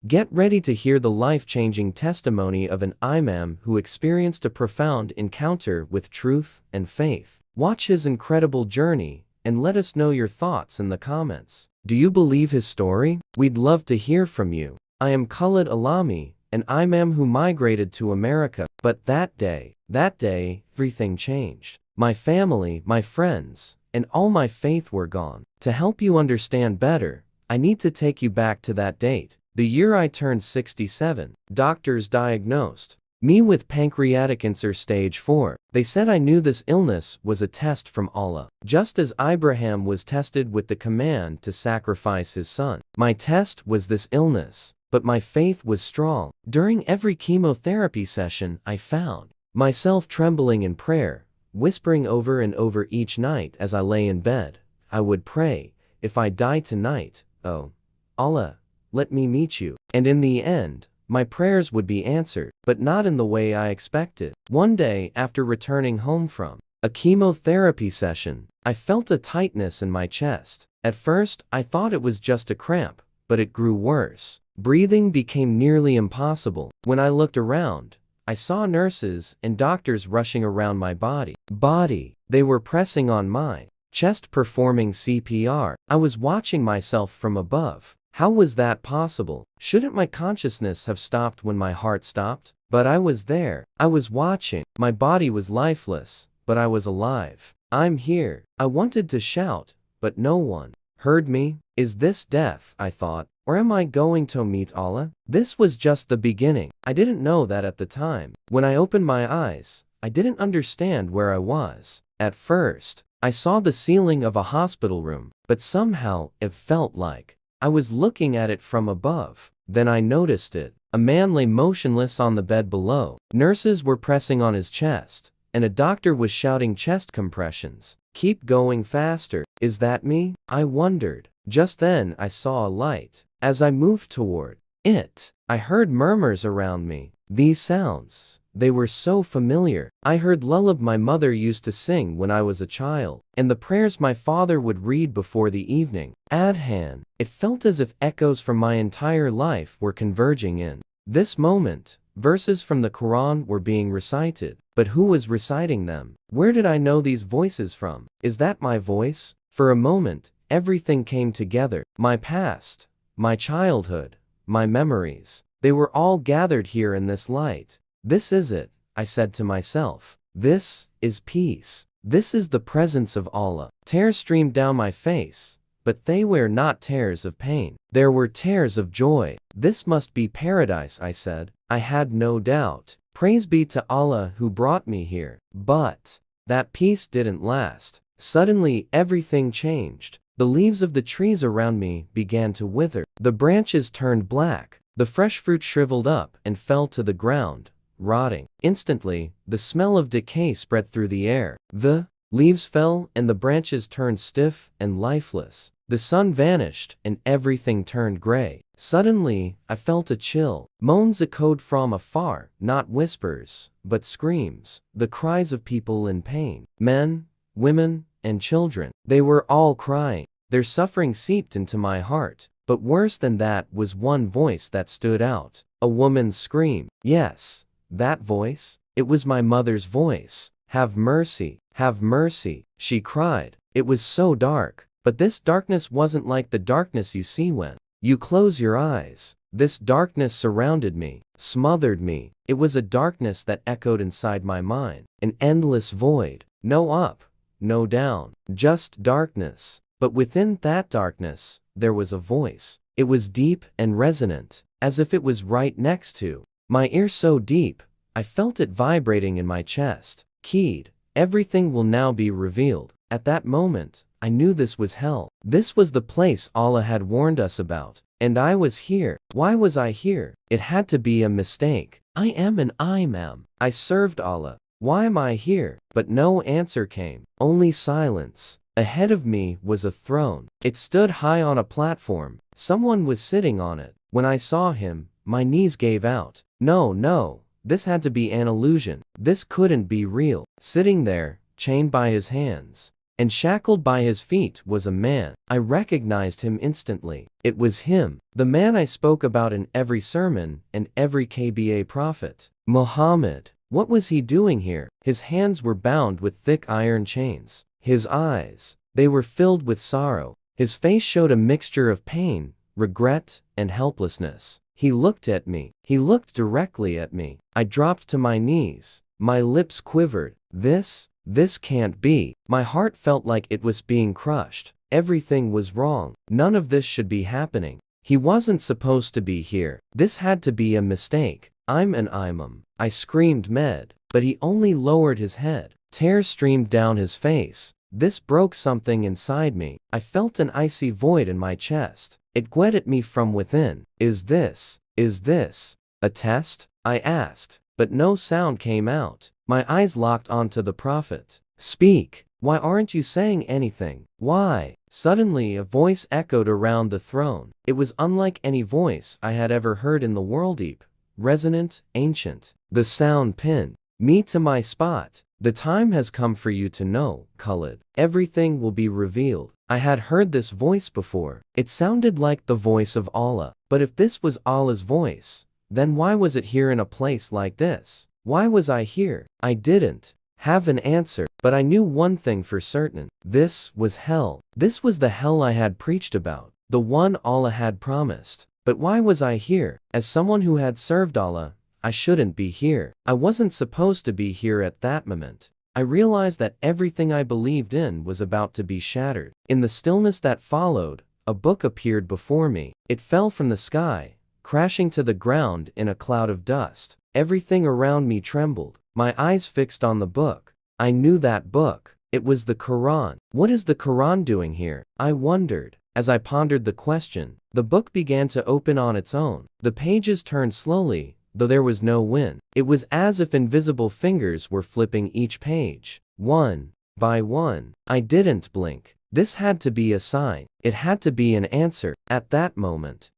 Get ready to hear the life-changing testimony of an imam who experienced a profound encounter with truth and faith. Watch his incredible journey and let us know your thoughts in the comments. Do you believe his story? We'd love to hear from you. I am Khalid Alami, an imam who migrated to America, but that day, everything changed. My family, my friends, and all my faith were gone. To help you understand better, I need to take you back to that date. The year I turned 67, doctors diagnosed me with pancreatic cancer stage 4. They said I knew this illness was a test from Allah, just as Abraham was tested with the command to sacrifice his son. My test was this illness, but my faith was strong. During every chemotherapy session, I found myself trembling in prayer, whispering over and over each night as I lay in bed. I would pray, if I die tonight, oh, Allah, let me meet you. And in the end, my prayers would be answered, but not in the way I expected. One day, after returning home from a chemotherapy session, I felt a tightness in my chest. At first, I thought it was just a cramp, but it grew worse. Breathing became nearly impossible. When I looked around, I saw nurses and doctors rushing around my body. They were pressing on my chest, performing CPR. I was watching myself from above. How was that possible? Shouldn't my consciousness have stopped when my heart stopped? But I was there. I was watching. My body was lifeless, but I was alive. I'm here. I wanted to shout, but no one heard me. Is this death, I thought, or am I going to meet Allah? This was just the beginning. I didn't know that at the time. When I opened my eyes, I didn't understand where I was. At first, I saw the ceiling of a hospital room, but somehow it felt like I was looking at it from above. Then I noticed it. A man lay motionless on the bed below. Nurses were pressing on his chest, and a doctor was shouting chest compressions. Keep going faster. Is that me? I wondered. Just then I saw a light. As I moved toward it, I heard murmurs around me. These sounds, they were so familiar. I heard lullaby my mother used to sing when I was a child, and the prayers my father would read before the evening adhan. It felt as if echoes from my entire life were converging in this moment. Verses from the Quran were being recited, but who was reciting them? Where did I know these voices from? Is that my voice? For a moment, everything came together. My past, my childhood, my memories, they were all gathered here in this light. This is it, I said to myself. This is peace. This is the presence of Allah. Tears streamed down my face, but they were not tears of pain. There were tears of joy. This must be paradise, I said. I had no doubt. Praise be to Allah who brought me here. But that peace didn't last. Suddenly, everything changed. The leaves of the trees around me began to wither. The branches turned black. The fresh fruit shriveled up and fell to the ground, rotting. Instantly, the smell of decay spread through the air. The leaves fell and the branches turned stiff and lifeless. The sun vanished and everything turned gray. Suddenly, I felt a chill. Moans echoed from afar, not whispers, but screams, the cries of people in pain. Men, women, and children. They were all crying. Their suffering seeped into my heart. But worse than that was one voice that stood out. A woman's scream. Yes, that voice. It was my mother's voice. Have mercy, she cried. It was so dark. But this darkness wasn't like the darkness you see when you close your eyes. This darkness surrounded me, smothered me. It was a darkness that echoed inside my mind. An endless void. No up, no down. Just darkness. But within that darkness, there was a voice. It was deep and resonant, as if it was right next to my ear, so deep, I felt it vibrating in my chest. Keyed, everything will now be revealed. At that moment, I knew this was hell. This was the place Allah had warned us about. And I was here. Why was I here? It had to be a mistake. I am an imam. I served Allah. Why am I here? But no answer came. Only silence. Ahead of me was a throne. It stood high on a platform. Someone was sitting on it. When I saw him, my knees gave out. No, this had to be an illusion. This couldn't be real. Sitting there, chained by his hands, and shackled by his feet was a man. I recognized him instantly. It was him, the man I spoke about in every sermon and every KBA prophet. Muhammad. What was he doing here? His hands were bound with thick iron chains. His eyes, they were filled with sorrow. His face showed a mixture of pain, regret, and helplessness. He looked at me. He looked directly at me. I dropped to my knees. My lips quivered. This can't be. My heart felt like it was being crushed. Everything was wrong. None of this should be happening. He wasn't supposed to be here. This had to be a mistake. I'm an imam. I screamed med, but he only lowered his head. Tears streamed down his face. This broke something inside me. I felt an icy void in my chest. It whetted me from within. Is this a test? I asked, but no sound came out. My eyes locked onto the prophet. Speak. Why aren't you saying anything? Why? Suddenly a voice echoed around the throne. It was unlike any voice I had ever heard in the world, deep, resonant, ancient. The sound pinned me to my spot. The time has come for you to know, Khalid. Everything will be revealed. I had heard this voice before. It sounded like the voice of Allah. But if this was Allah's voice, then why was it here in a place like this? Why was I here? I didn't have an answer, but I knew one thing for certain. This was hell. This was the hell I had preached about, the one Allah had promised. But why was I here? As someone who had served Allah, I shouldn't be here. I wasn't supposed to be here at that moment. I realized that everything I believed in was about to be shattered. In the stillness that followed, a book appeared before me. It fell from the sky, crashing to the ground in a cloud of dust. Everything around me trembled. My eyes fixed on the book. I knew that book. It was the Quran. What is the Quran doing here? I wondered. As I pondered the question, the book began to open on its own. The pages turned slowly, though there was no wind. It was as if invisible fingers were flipping each page, one by one. I didn't blink. This had to be a sign. It had to be an answer. At that moment,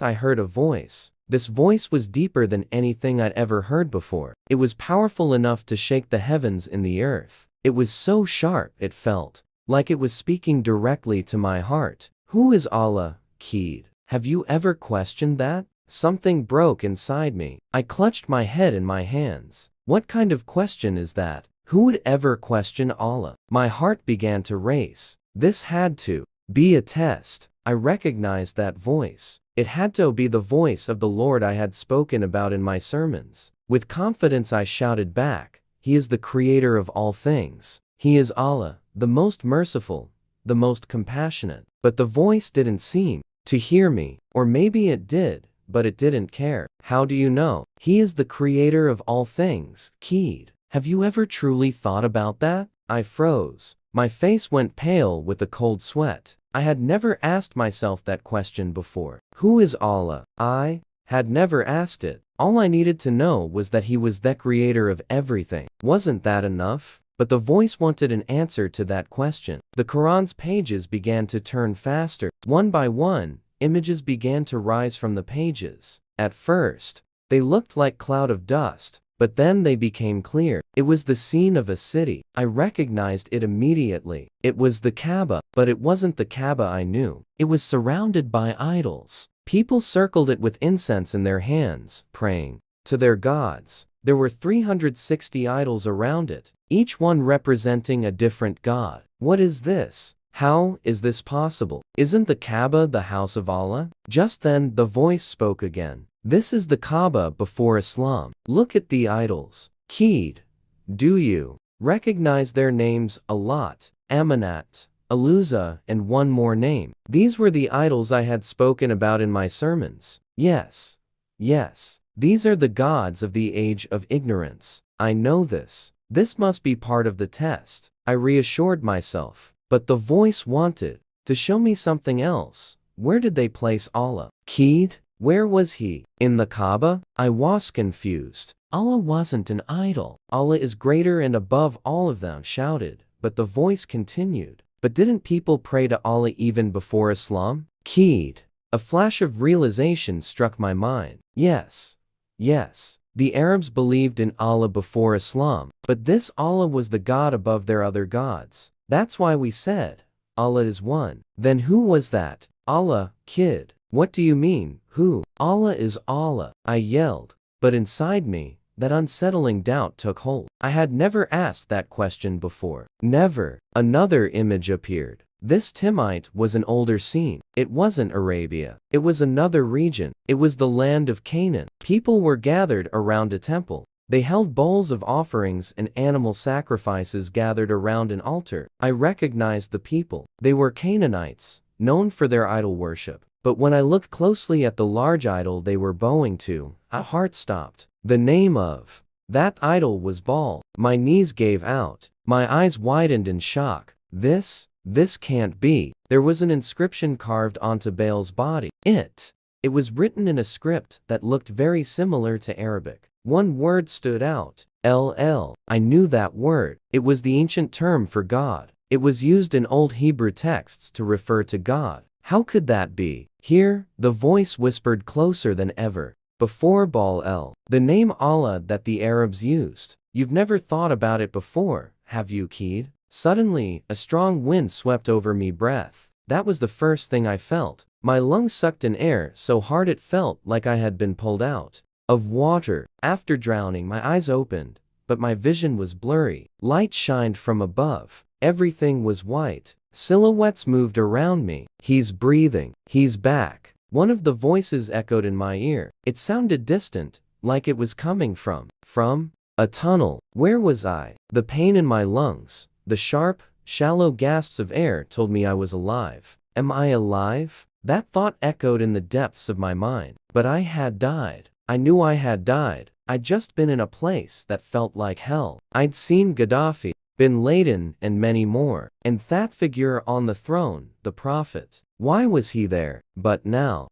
I heard a voice. This voice was deeper than anything I'd ever heard before. It was powerful enough to shake the heavens and the earth. It was so sharp it felt like it was speaking directly to my heart. Who is Allah, Kid? Have you ever questioned that? Something broke inside me. I clutched my head in my hands. What kind of question is that? Who would ever question Allah? My heart began to race. This had to be a test. I recognized that voice. It had to be the voice of the Lord I had spoken about in my sermons. With confidence I shouted back, He is the creator of all things. He is Allah, the most merciful, the most compassionate. But the voice didn't seem to hear me. Or maybe it did, but it didn't care. How do you know? He is the creator of all things, Kid. Have you ever truly thought about that? I froze. My face went pale with a cold sweat. I had never asked myself that question before. Who is Allah? I had never asked it. All I needed to know was that He was the creator of everything. Wasn't that enough? But the voice wanted an answer to that question. The Quran's pages began to turn faster. One by one, images began to rise from the pages. At first, they looked like cloud of dust, but then they became clear. It was the scene of a city. I recognized it immediately. It was the Kaaba, but it wasn't the Kaaba I knew. It was surrounded by idols. People circled it with incense in their hands, praying to their gods. There were 360 idols around it, each one representing a different god. What is this? How is this possible? Isn't the Kaaba the house of Allah? Just then, the voice spoke again. This is the Kaaba before Islam. Look at the idols. Kid, do you recognize their names? Alat, Amanat, Aluza, and one more name. These were the idols I had spoken about in my sermons. Yes. These are the gods of the age of ignorance. I know this. This must be part of the test. I reassured myself. But the voice wanted to show me something else. Where did they place Allah? Kid? Where was He? In the Kaaba? I was confused. Allah wasn't an idol. Allah is greater and above all of them, shouted. But the voice continued. But didn't people pray to Allah even before Islam? Kid. A flash of realization struck my mind. Yes. The Arabs believed in Allah before Islam, but this Allah was the God above their other gods. That's why we said, Allah is one. Then who was that? Allah, kid. What do you mean, who? Allah is Allah, I yelled. But inside me, that unsettling doubt took hold. I had never asked that question before. Never. Another image appeared. This Timite was an older scene. It wasn't Arabia. It was another region. It was the land of Canaan. People were gathered around a temple. They held bowls of offerings and animal sacrifices gathered around an altar. I recognized the people. They were Canaanites, known for their idol worship. But when I looked closely at the large idol they were bowing to, my heart stopped. The name of that idol was Baal. My knees gave out. My eyes widened in shock. This can't be. There was an inscription carved onto Baal's body. It was written in a script that looked very similar to Arabic. One word stood out. LL. I knew that word. It was the ancient term for God. It was used in old Hebrew texts to refer to God. How could that be? Here, the voice whispered closer than ever. Before Baal, the name Allah that the Arabs used. You've never thought about it before, have you, kid? Suddenly, a strong wind swept over me. Breath. That was the first thing I felt. My lungs sucked in air so hard it felt like I had been pulled out of water. After drowning, my eyes opened, but my vision was blurry. Light shined from above. Everything was white. Silhouettes moved around me. He's breathing. He's back. One of the voices echoed in my ear. It sounded distant, like it was coming from a tunnel. Where was I? The pain in my lungs, the sharp, shallow gasps of air told me I was alive. Am I alive? That thought echoed in the depths of my mind. But I had died. I knew I had died. I'd just been in a place that felt like hell. I'd seen Gaddafi, Bin Laden, and many more. And that figure on the throne, the prophet. Why was he there? But now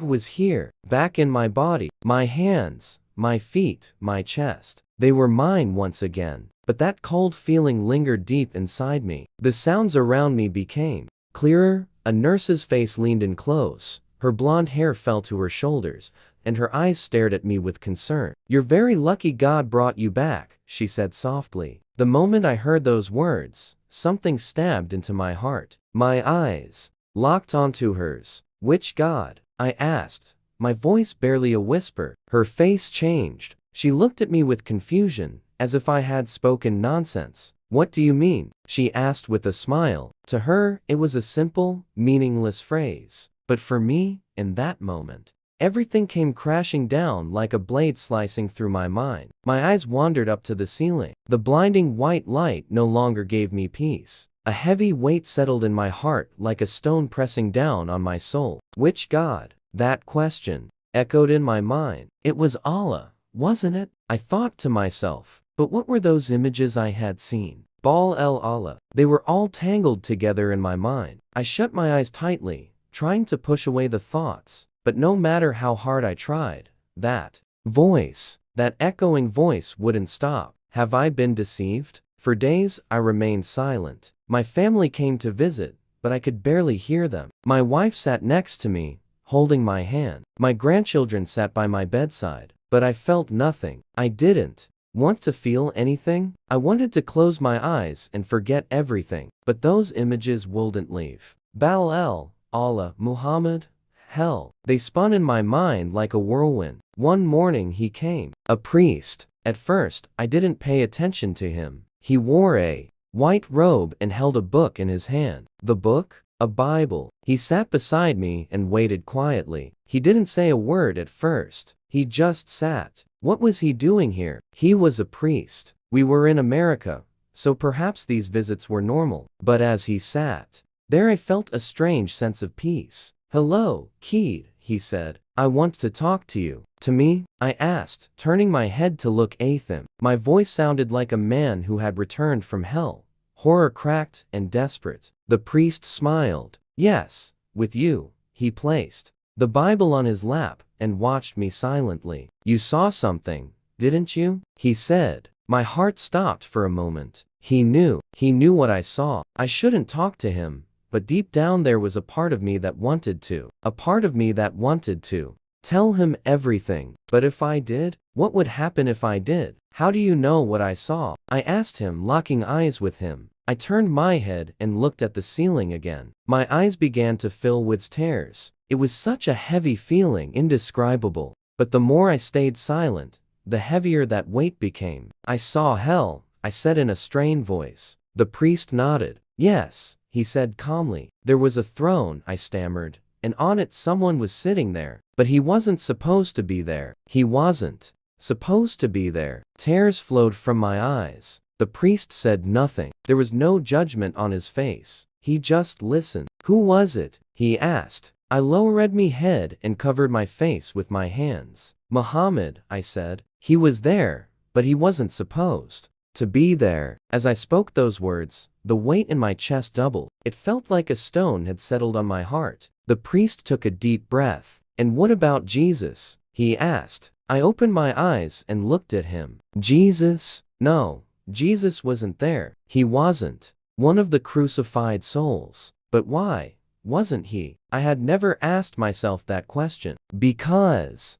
was here, back in my body, my hands, my feet, my chest. They were mine once again. But that cold feeling lingered deep inside me. The sounds around me became clearer. A nurse's face leaned in close. Her blonde hair fell to her shoulders, and her eyes stared at me with concern. You're very lucky God brought you back, she said softly. The moment I heard those words, something stabbed into my heart. My eyes locked onto hers. Which God? I asked, my voice barely a whisper. Her face changed. She looked at me with confusion, as if I had spoken nonsense. What do you mean? She asked with a smile. To her, it was a simple, meaningless phrase. But for me, in that moment, everything came crashing down like a blade slicing through my mind. My eyes wandered up to the ceiling. The blinding white light no longer gave me peace. A heavy weight settled in my heart like a stone pressing down on my soul. Which God? That question echoed in my mind. It was Allah, wasn't it? I thought to myself. But what were those images I had seen? Baal el Allah. They were all tangled together in my mind. I shut my eyes tightly, trying to push away the thoughts. But no matter how hard I tried, that voice, that echoing voice wouldn't stop. Have I been deceived? For days, I remained silent. My family came to visit, but I could barely hear them. My wife sat next to me, holding my hand. My grandchildren sat by my bedside, but I felt nothing. I didn't want to feel anything. I wanted to close my eyes and forget everything, but those images wouldn't leave. Baal el Allah, Muhammad, hell. They spun in my mind like a whirlwind. One morning he came, a priest. At first, I didn't pay attention to him. He wore a white robe and held a book in his hand. The book? A Bible. He sat beside me and waited quietly. He didn't say a word at first. He just sat. What was he doing here? He was a priest. We were in America, so perhaps these visits were normal. But as he sat there, I felt a strange sense of peace. Hello, kid, he said. I want to talk to you. To me? I asked, turning my head to look at him. My voice sounded like a man who had returned from hell, horror-cracked and desperate. The priest smiled. Yes, with you. He placed the Bible on his lap and watched me silently. You saw something, didn't you? He said. My heart stopped for a moment. He knew what I saw. I shouldn't talk to him, but deep down there was a part of me that wanted to. A part of me that wanted to tell him everything. But if I did? What would happen if I did? How do you know what I saw? I asked him, locking eyes with him. I turned my head and looked at the ceiling again. My eyes began to fill with tears. It was such a heavy feeling, indescribable. But the more I stayed silent, the heavier that weight became. I saw hell, I said in a strained voice. The priest nodded. Yes, he said calmly. There was a throne, I stammered, and on it someone was sitting there. But he wasn't supposed to be there. He wasn't supposed to be there. Tears flowed from my eyes. The priest said nothing. There was no judgment on his face. He just listened. Who was it? He asked. I lowered my head and covered my face with my hands. Muhammad, I said. He was there, but he wasn't supposed to be there. As I spoke those words, the weight in my chest doubled. It felt like a stone had settled on my heart. The priest took a deep breath. And what about Jesus? He asked. I opened my eyes and looked at him. Jesus? No, Jesus wasn't there. He wasn't one of the crucified souls. But why wasn't he? I had never asked myself that question. Because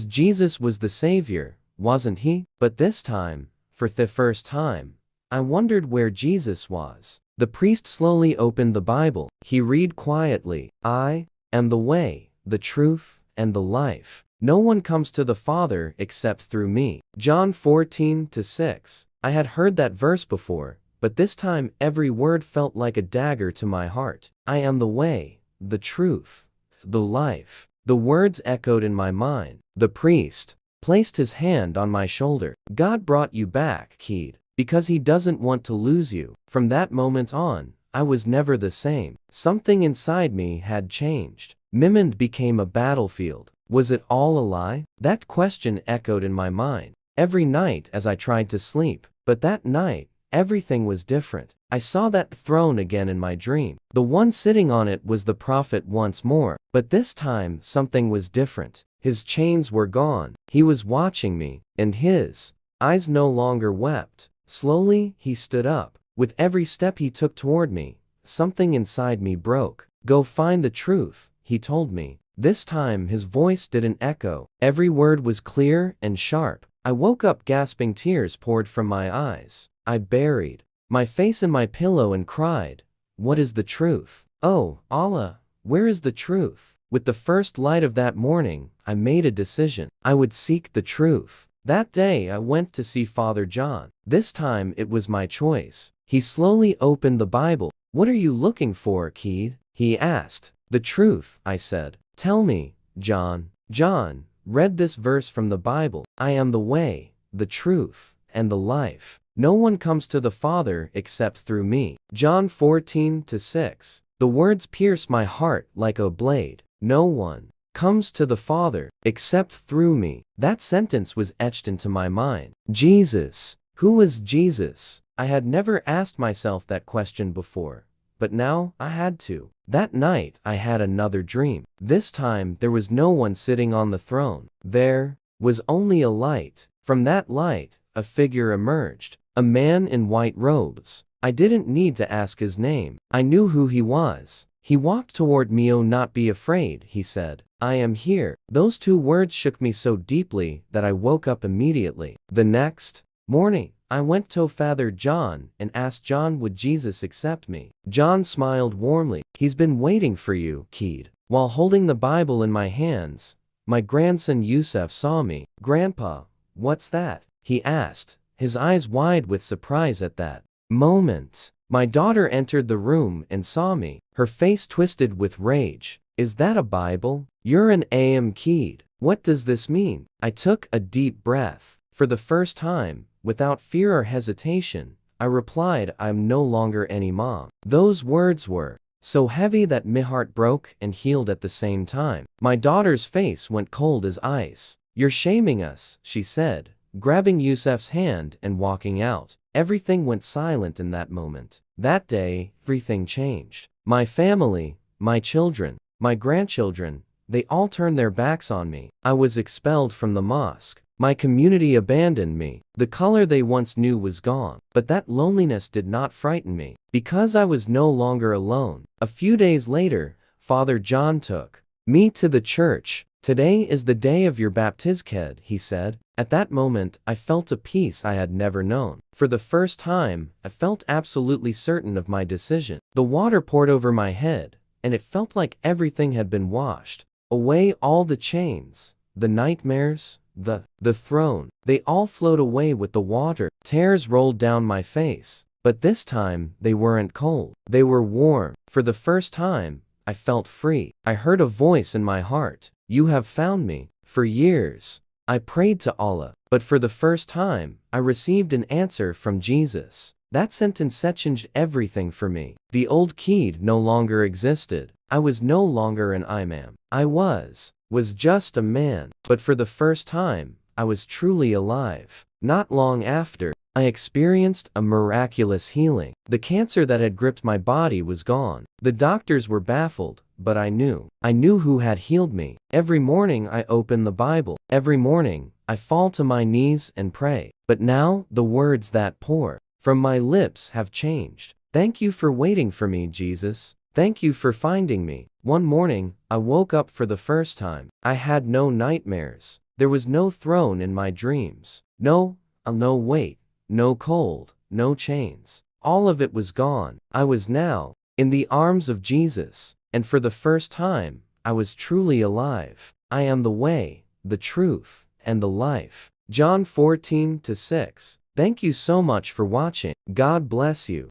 Jesus was the Savior, wasn't he? But this time, for the first time, I wondered where Jesus was. The priest slowly opened the Bible. He read quietly, I am the way, the truth, and the life. No one comes to the Father except through me. John 14:6. I had heard that verse before, but this time every word felt like a dagger to my heart. I am the way, the truth, the life. The words echoed in my mind. The priest placed his hand on my shoulder. God brought you back, kid, because he doesn't want to lose you. From that moment on, I was never the same. Something inside me had changed. Mimand became a battlefield. Was it all a lie? That question echoed in my mind every night as I tried to sleep. But that night, everything was different. I saw that throne again in my dream. The one sitting on it was the prophet once more. But this time, something was different. His chains were gone. He was watching me, and his eyes no longer wept. Slowly, he stood up. With every step he took toward me, something inside me broke. Go find the truth, he told me. This time his voice didn't echo. Every word was clear and sharp. I woke up gasping, tears poured from my eyes. I buried my face in my pillow and cried, what is the truth? Oh, Allah, where is the truth? With the first light of that morning, I made a decision. I would seek the truth. That day I went to see Father John. This time it was my choice. He slowly opened the Bible. What are you looking for, kid? He asked. The truth, I said. Tell me, John. John read this verse from the Bible. I am the way, the truth, and the life. No one comes to the Father except through me. John 14:6. The words pierced my heart like a blade. No one comes to the Father except through me. That sentence was etched into my mind. Jesus. Who was Jesus? I had never asked myself that question before, but now I had to. That night I had another dream. This time there was no one sitting on the throne. There was only a light. From that light, a figure emerged. A man in white robes. I didn't need to ask his name. I knew who he was. He walked toward me. Oh, not be afraid, he said. I am here. Those two words shook me so deeply that I woke up immediately. The next morning, I went to Father John and asked John would Jesus accept me. John smiled warmly. He's been waiting for you, kid. While holding the Bible in my hands, my grandson Yusuf saw me. Grandpa, what's that? He asked, his eyes wide with surprise at that moment. My daughter entered the room and saw me, her face twisted with rage. Is that a Bible? You're an AM kid. What does this mean? I took a deep breath. For the first time, without fear or hesitation, I replied, I'm no longer any mom. Those words were so heavy that my heart broke and healed at the same time. My daughter's face went cold as ice. You're shaming us, she said, grabbing Yusuf's hand and walking out. Everything went silent in that moment. That day, everything changed. My family, my children, my grandchildren, they all turned their backs on me. I was expelled from the mosque. My community abandoned me. The color they once knew was gone. But that loneliness did not frighten me, because I was no longer alone. A few days later, Father John took me to the church. Today is the day of your baptism, he said. At that moment, I felt a peace I had never known. For the first time, I felt absolutely certain of my decision. The water poured over my head, and it felt like everything had been washed away. All the chains, the nightmares, the throne, they all flowed away with the water. Tears rolled down my face, but this time they weren't cold. They were warm. For the first time, I felt free. I heard a voice in my heart. You have found me. For years, I prayed to Allah, but for the first time, I received an answer from Jesus. That sentence changed everything for me. The old Keed no longer existed. I was no longer an imam. I was just a man. But for the first time, I was truly alive. Not long after, I experienced a miraculous healing. The cancer that had gripped my body was gone. The doctors were baffled, but I knew who had healed me. Every morning I open the Bible. Every morning, I fall to my knees and pray. But now, the words that pour from my lips have changed. Thank you for waiting for me, Jesus. Thank you for finding me. One morning, I woke up for the first time. I had no nightmares. There was no throne in my dreams. No weight, no cold, no chains. All of it was gone. I was now in the arms of Jesus, and for the first time, I was truly alive. I am the way, the truth, and the life. John 14:6. Thank you so much for watching. God bless you.